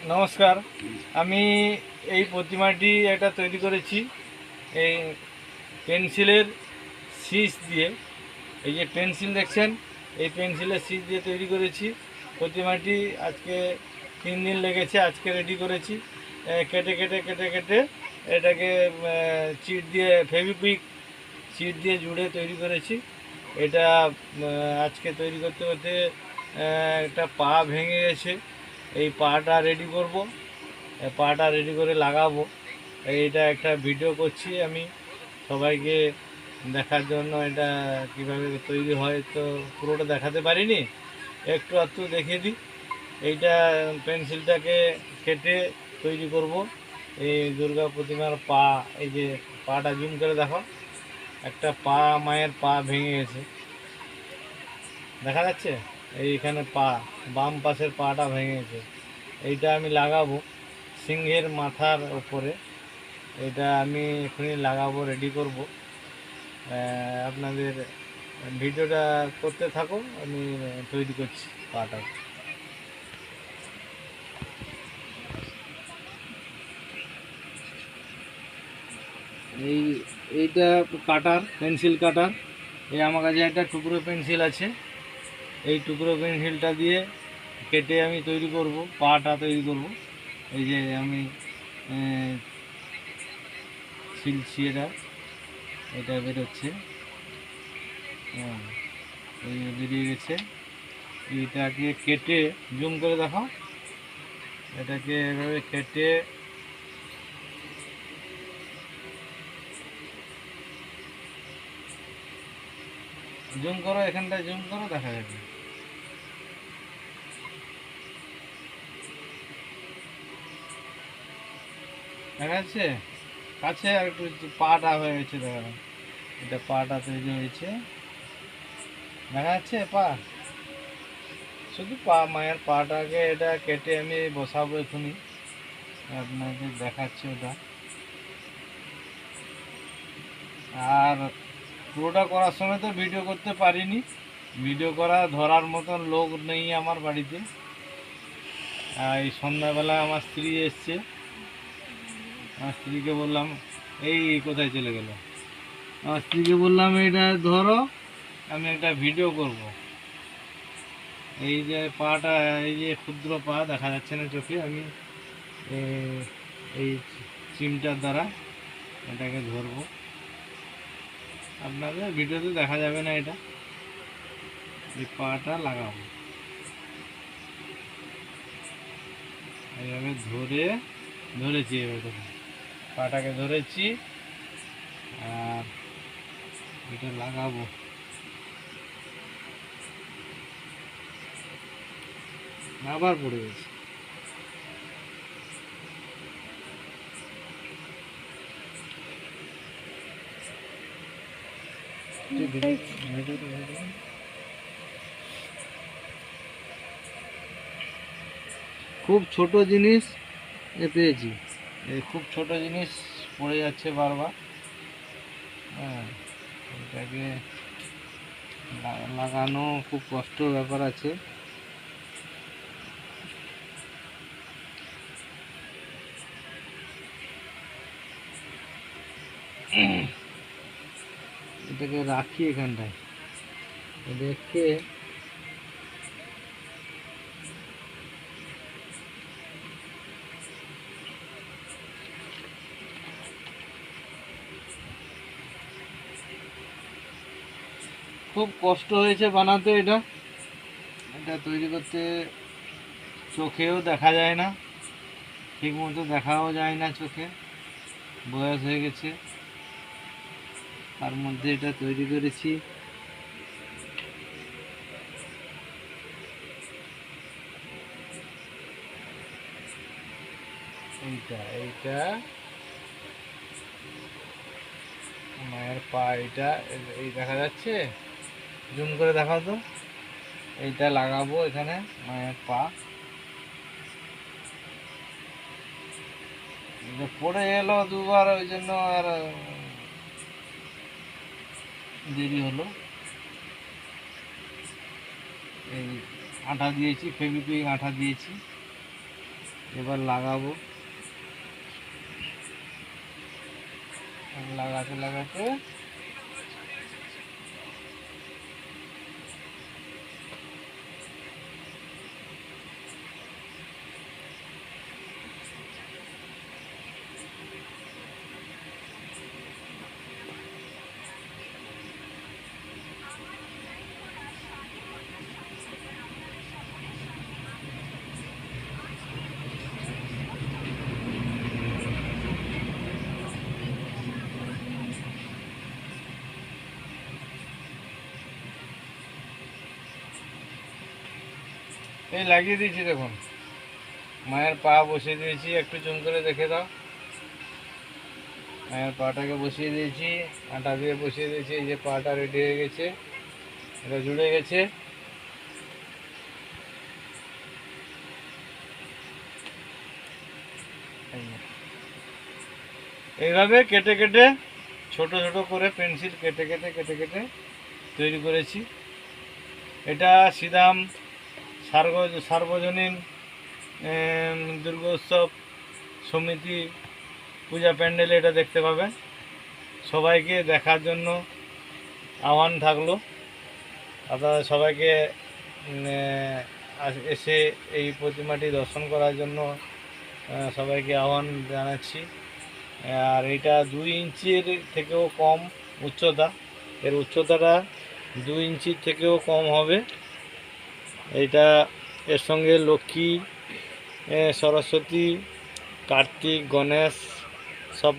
নমস্কার। আমি এই প্রতিমাটি একটা তৈরি করেছি এই পেন্সিলের শীষ দিয়ে। এই যে পেন্সিল দেখছেন, এই পেন্সিলের শীষ দিয়ে তৈরি করেছি প্রতিমাটি। আজকে 3 দিন লেগেছে, আজকে রেডি করেছি। কেটে কেটে কেটে কেটে এটাকে চিট দিয়ে, ফেভিকুইক চিট দিয়ে জুড়ে তৈরি করেছি। এটা আজকে তৈরি করতে করতে একটা পা ভেঙে গেছে। এই পাটা রেডি করব, পাটা রেডি করে লাগাবো। এইটা একটা ভিডিও করছি আমি সবাইকে দেখার জন্য। এটা কিভাবে তৈরি হয় তো পুরোটা দেখাতে পারিনি, একটু একটু দেখিয়ে দিই। এইটা পেন্সিলটাকে কেটে তৈরি করব এই দুর্গা প্রতিমার পা। এই যে পাটা জুম করে দেখো, একটা পা, মায়ের পা ভেঙে গেছে, দেখা যাচ্ছে। এইখানে পা, বাম পাশের পাটা ভেঙে গেছে। এইটা আমি লাগাবো সিংহের মাথার উপরে। এটা আমি এখনই লাগাবো, রেডি করব। আপনাদের ভিডিওটা করতে থাকো, আমি তৈরি করছি পাটা। এইটা কাটার, পেন্সিল কাটার। এই আমার কাছে একটা টুকরো পেন্সিল আছে, এই টুকরো পেন্সিলটা দিয়ে কেটে আমি তৈরি করব, পাটা তৈরি করব। এই যে আমি ছিলছি, এটা বেরোচ্ছে। হ্যাঁ, এই বেরিয়ে গেছে। এটাকে কেটে জুম করে দেখো, এটাকে এভাবে কেটে জুম করো, এখানটায় জুম করো, দেখা যাবে। দেখা যাচ্ছে কাছে, আর একটু পাটা হয়ে গেছে, দেখা যাচ্ছে। এটা পাটা তৈরি হয়েছে, দেখা যাচ্ছে পা, শুধু পা, মায়ের পাটাকে এটা কেটে আমি বসাবো এখনই, আপনাকে দেখাচ্ছি ওটা। আর পুরোটা করার সময় তো ভিডিও করতে পারিনি, ভিডিও করা ধরার মতন লোক নেই আমার বাড়িতে। এই সন্ধ্যাবেলা আমার স্ত্রী এসছে, আমার স্ত্রীকে বললাম, এই কোথায় চলে গেল, আমার স্ত্রীকে বললাম এটা ধরো, আমি একটা ভিডিও করব। এই যে পাটা, এই যে ক্ষুদ্র পা দেখা যাচ্ছে না চোখে, আমি এই চিমটার দ্বারা এটাকে ধরবো। আপনাদের ভিডিওতে দেখা যাবে না, এটা এই পাটা লাগাবো এইভাবে ধরেছি, এভাবে দেখুন, পাটাকে ধরেছি আর এটা লাগাবো। আবার পড়ে গেছে। খুব ছোট জিনিস পেয়েছি, এই খুব ছোট জিনিস পড়ে যাচ্ছে বারবার। হ্যাঁ, এটাকে লাগানো খুব কষ্টের ব্যাপার আছে। এটাকে রাখি এখানটায় রেখে খুব কষ্ট হয়েছে বানাতে। এটা এটা তৈরি করতে চোখেও দেখা যায় না, ঠিক মতো দেখাও যায় না চোখে, বয়স হয়ে গেছে। তার মধ্যে এটা তৈরি করেছি। এইটা মায়ের পা, এইটা এই দেখা যাচ্ছে, জুম করে দেখাও তো। এইটা লাগাবো এখানে, মায়ের পা। পড়ে এলো দুবার, ওই জন্য আর দেরি হলো। এই আঠা দিয়েছি, ফেভিকুইক আঠা দিয়েছি। এবার লাগাবো, লাগাতে লাগাতে এই লাগিয়ে দিয়েছি। দেখুন মায়ের পা বসিয়ে দিয়েছি, একটু জুম করে দেখে দাও। মায়ের পাটাকে বসিয়ে দিয়েছি, আটা দিয়ে বসিয়ে দিয়েছি। এই যে পাটা রেডি হয়ে গেছে, এটা জুড়ে গেছে। এইভাবে কেটে কেটে ছোট ছোট করে পেন্সিল কেটে কেটে কেটে কেটে তৈরি করেছি। এটা সিদাম সার্বজনীন দুর্গোৎসব সমিতি পূজা প্যান্ডেলে এটা দেখতে পাবেন। সবাইকে দেখার জন্য আহ্বান থাকলো। আপনারা সবাইকে এসে এই প্রতিমাটি দর্শন করার জন্য সবাইকে আহ্বান জানাচ্ছি। আর এটা 2 ইঞ্চির থেকেও কম উচ্চতা, এর উচ্চতাটা 2 ইঞ্চির থেকেও কম হবে। এইটা এর সঙ্গে লক্ষ্মী, সরস্বতী, কার্তিক, গণেশ সব